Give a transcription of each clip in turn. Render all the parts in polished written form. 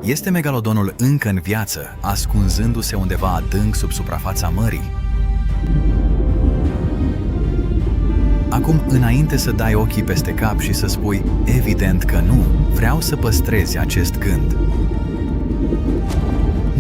Este megalodonul încă în viață, ascunzându-se undeva adânc sub suprafața mării? Acum, înainte să dai ochii peste cap și să spui, evident că nu, vreau să păstrezi acest gând.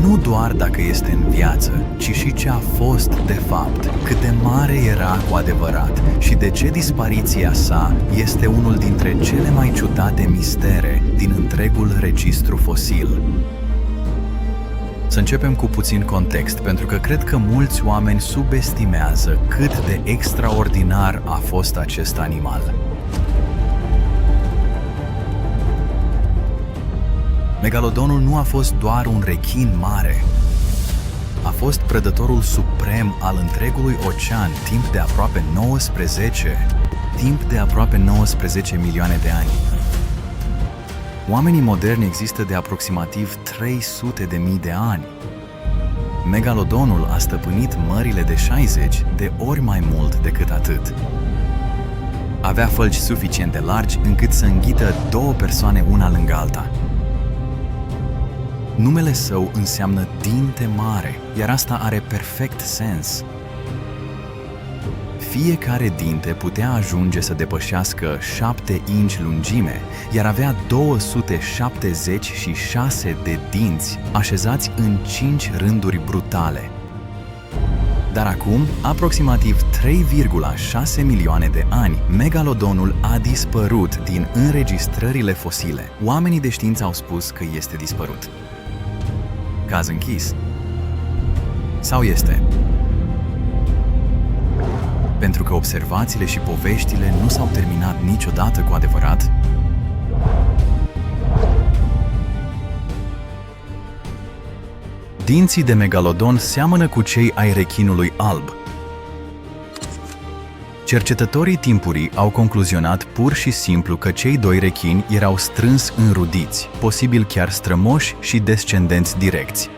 Nu doar dacă este în viață, ci și ce a fost de fapt, cât de mare era cu adevărat și de ce dispariția sa este unul dintre cele mai ciudate mistere din întregul registru fosil. Să începem cu puțin context, pentru că cred că mulți oameni subestimează cât de extraordinar a fost acest animal. Megalodonul nu a fost doar un rechin mare. A fost prădătorul suprem al întregului ocean timp de aproape 19 milioane de ani. Oamenii moderni există de aproximativ 300.000 de ani. Megalodonul a stăpânit mările de 60 de ori mai mult decât atât. Avea fălci suficient de largi încât să înghită două persoane una lângă alta. Numele său înseamnă dinte mare, iar asta are perfect sens. Fiecare dinte putea ajunge să depășească 7 inci lungime, iar avea 276 de dinți așezați în 5 rânduri brutale. Dar acum, aproximativ 3,6 milioane de ani, megalodonul a dispărut din înregistrările fosile. Oamenii de știință au spus că este dispărut. Caz închis. Sau este? Pentru că observațiile și poveștile nu s-au terminat niciodată cu adevărat? Dinții de megalodon seamănă cu cei ai rechinului alb. Cercetătorii timpurii au concluzionat pur și simplu că cei doi rechini erau strâns înrudiți, posibil chiar strămoși și descendenți direcți.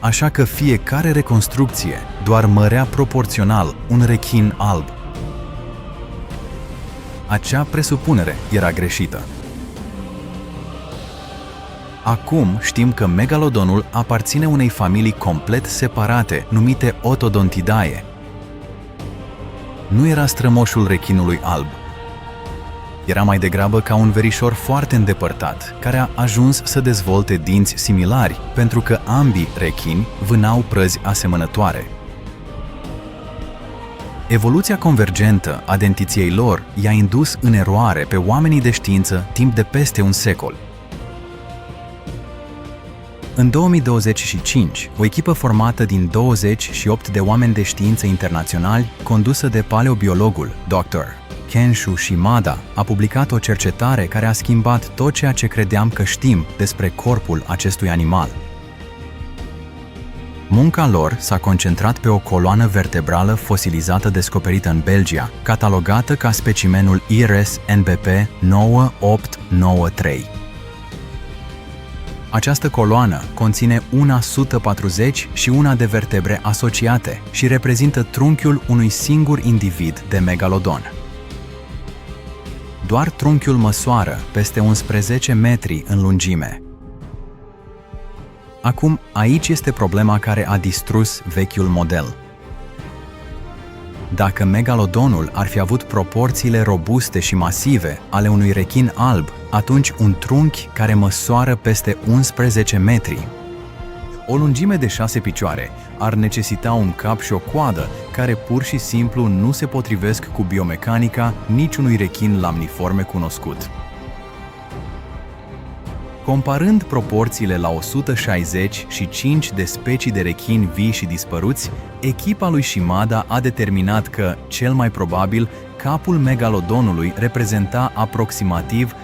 Așa că fiecare reconstrucție doar mărea proporțional un rechin alb. Acea presupunere era greșită. Acum știm că megalodonul aparține unei familii complet separate, numite Otodontidae. Nu era strămoșul rechinului alb. Era mai degrabă ca un verișor foarte îndepărtat, care a ajuns să dezvolte dinți similari, pentru că ambii rechini vânau prăzi asemănătoare. Evoluția convergentă a dentiției lor i-a indus în eroare pe oamenii de știință timp de peste un secol. În 2025, o echipă formată din 28 de oameni de știință internaționali, condusă de paleobiologul Dr. Kenshu Shimada, a publicat o cercetare care a schimbat tot ceea ce credeam că știm despre corpul acestui animal. Munca lor s-a concentrat pe o coloană vertebrală fosilizată descoperită în Belgia, catalogată ca specimenul IRS-NBP 9893. Această coloană conține una 140 și una de vertebre asociate și reprezintă trunchiul unui singur individ de megalodon. Doar trunchiul măsoară peste 11 metri în lungime. Acum, aici este problema care a distrus vechiul model. Dacă megalodonul ar fi avut proporțiile robuste și masive ale unui rechin alb, atunci un trunchi care măsoară peste 11 metri. O lungime de 6 picioare ar necesita un cap și o coadă care pur și simplu nu se potrivesc cu biomecanica niciunui rechin lamniforme cunoscut. Comparând proporțiile la 165 de specii de rechini vii și dispăruți, echipa lui Shimada a determinat că, cel mai probabil, capul megalodonului reprezenta aproximativ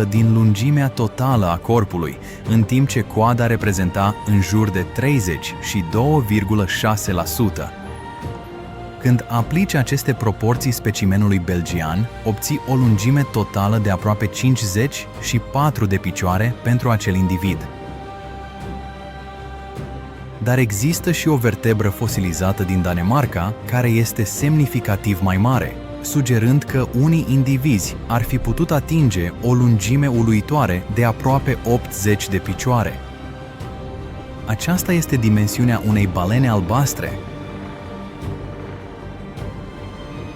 16,6% din lungimea totală a corpului, în timp ce coada reprezenta în jur de 32,6%. Când aplici aceste proporții specimenului belgian, obții o lungime totală de aproape 54 de picioare pentru acel individ. Dar există și o vertebră fosilizată din Danemarca care este semnificativ mai mare, sugerând că unii indivizi ar fi putut atinge o lungime uluitoare de aproape 80 de picioare. Aceasta este dimensiunea unei balene albastre.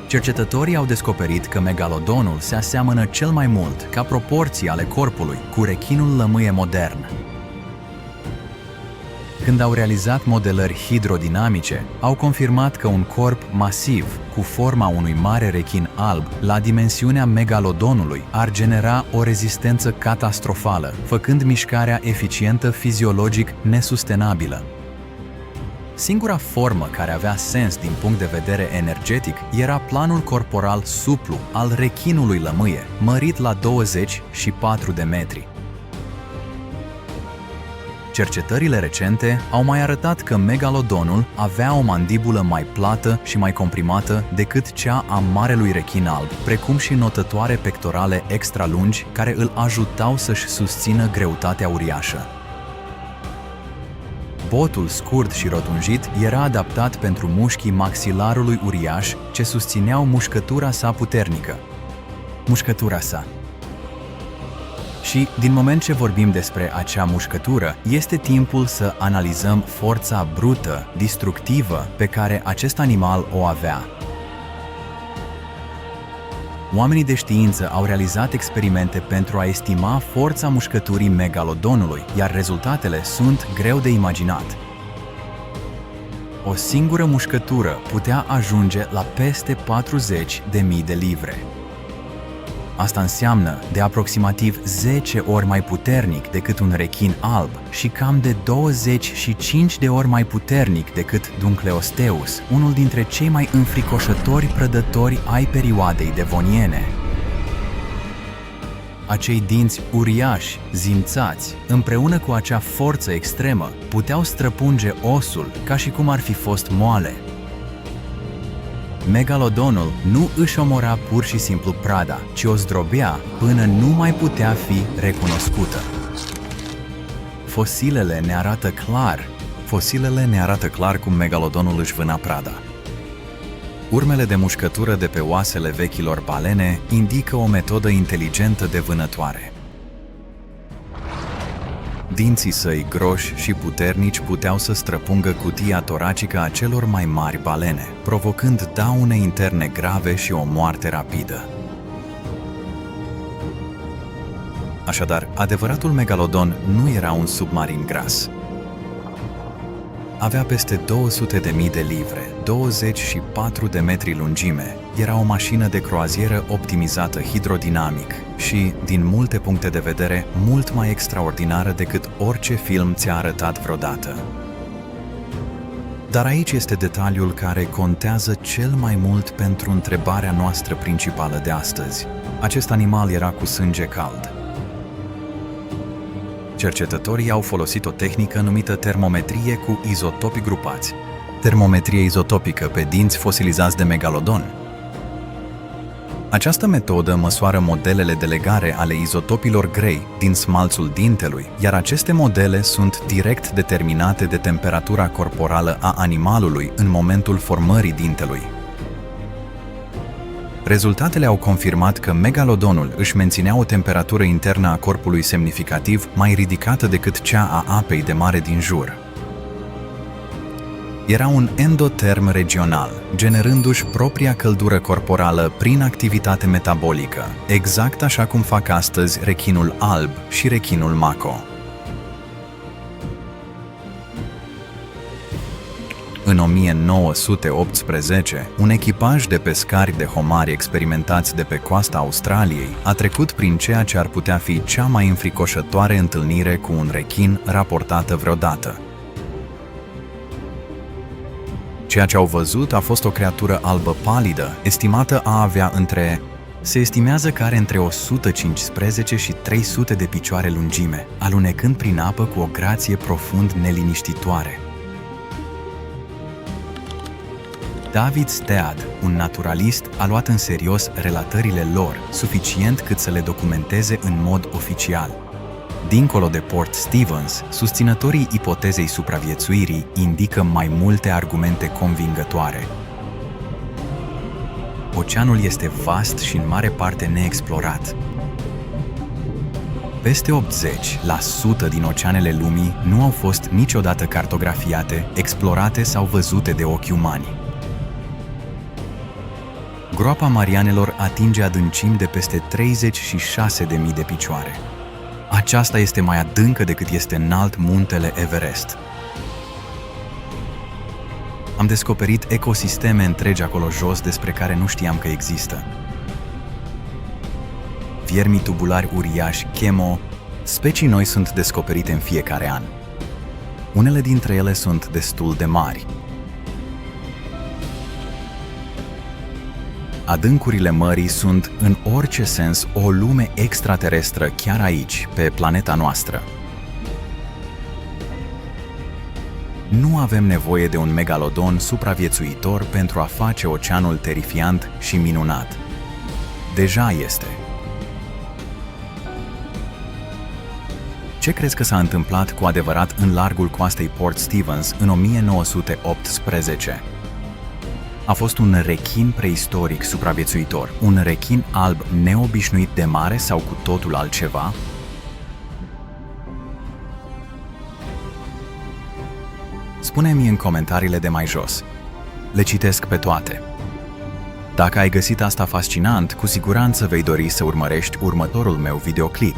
Cercetătorii au descoperit că megalodonul se aseamănă cel mai mult, ca proporții ale corpului, cu rechinul lămâie modern. Când au realizat modelări hidrodinamice, au confirmat că un corp masiv, cu forma unui mare rechin alb, la dimensiunea megalodonului, ar genera o rezistență catastrofală, făcând mișcarea eficientă fiziologic nesustenabilă. Singura formă care avea sens din punct de vedere energetic era planul corporal suplu al rechinului lămâie, mărit la 24 de metri. Cercetările recente au mai arătat că megalodonul avea o mandibulă mai plată și mai comprimată decât cea a marelui rechin alb, precum și notătoare pectorale extra lungi care îl ajutau să-și susțină greutatea uriașă. Botul scurt și rotunjit era adaptat pentru mușchii maxilarului uriaș ce susțineau mușcătura sa puternică. Mușcătura sa. Și, din moment ce vorbim despre acea mușcătură, este timpul să analizăm forța brută, distructivă, pe care acest animal o avea. Oamenii de știință au realizat experimente pentru a estima forța mușcăturii megalodonului, iar rezultatele sunt greu de imaginat. O singură mușcătură putea ajunge la peste 40.000 de livre. Asta înseamnă de aproximativ 10 ori mai puternic decât un rechin alb și cam de 25 de ori mai puternic decât Dunkleosteus, unul dintre cei mai înfricoșători prădători ai perioadei devoniene. Acei dinți uriași, zințați, împreună cu acea forță extremă, puteau străpunge osul ca și cum ar fi fost moale. Megalodonul nu își omora pur și simplu prada, ci o zdrobea până nu mai putea fi recunoscută. Fosilele ne arată clar cum megalodonul își vâna prada. Urmele de mușcătură de pe oasele vechilor balene indică o metodă inteligentă de vânătoare. Dinții săi groși și puternici puteau să străpungă cutia toracică a celor mai mari balene, provocând daune interne grave și o moarte rapidă. Așadar, adevăratul megalodon nu era un submarin gras. Avea peste 200.000 de livre, 24 de metri lungime, era o mașină de croazieră optimizată hidrodinamic și, din multe puncte de vedere, mult mai extraordinară decât orice film ți-a arătat vreodată. Dar aici este detaliul care contează cel mai mult pentru întrebarea noastră principală de astăzi. Acest animal era cu sânge cald. Cercetătorii au folosit o tehnică numită termometrie cu izotopi grupați. Termometrie izotopică pe dinți fosilizați de megalodon. Această metodă măsoară modelele de legare ale izotopilor grei din smalțul dintelui, iar aceste modele sunt direct determinate de temperatura corporală a animalului în momentul formării dintelui. Rezultatele au confirmat că megalodonul își menținea o temperatură internă a corpului semnificativ mai ridicată decât cea a apei de mare din jur. Era un endoterm regional, generându-și propria căldură corporală prin activitate metabolică, exact așa cum fac astăzi rechinul alb și rechinul mako. În 1918, un echipaj de pescari de homari experimentați de pe coasta Australiei a trecut prin ceea ce ar putea fi cea mai înfricoșătoare întâlnire cu un rechin raportată vreodată. Ceea ce au văzut a fost o creatură albă palidă, estimată a avea se estimează că are între 115 și 300 de picioare lungime, alunecând prin apă cu o grație profund neliniștitoare. David Stead, un naturalist, a luat în serios relatările lor, suficient cât să le documenteze în mod oficial. Dincolo de Port Stephens, susținătorii ipotezei supraviețuirii indică mai multe argumente convingătoare. Oceanul este vast și în mare parte neexplorat. Peste 80% din oceanele lumii nu au fost niciodată cartografiate, explorate sau văzute de ochi umani. Groapa Marianelor atinge adâncimi de peste 36.000 de picioare. Aceasta este mai adâncă decât este înalt muntele Everest. Am descoperit ecosisteme întregi acolo jos despre care nu știam că există. Viermii tubulari uriași, chemo, specii noi sunt descoperite în fiecare an. Unele dintre ele sunt destul de mari. Adâncurile mării sunt, în orice sens, o lume extraterestră chiar aici, pe planeta noastră. Nu avem nevoie de un megalodon supraviețuitor pentru a face oceanul terifiant și minunat. Deja este. Ce crezi că s-a întâmplat cu adevărat în largul coastei Port Stephens în 1918? A fost un rechin preistoric supraviețuitor, un rechin alb neobișnuit de mare sau cu totul altceva? Spune-mi în comentariile de mai jos. Le citesc pe toate. Dacă ai găsit asta fascinant, cu siguranță vei dori să urmărești următorul meu videoclip.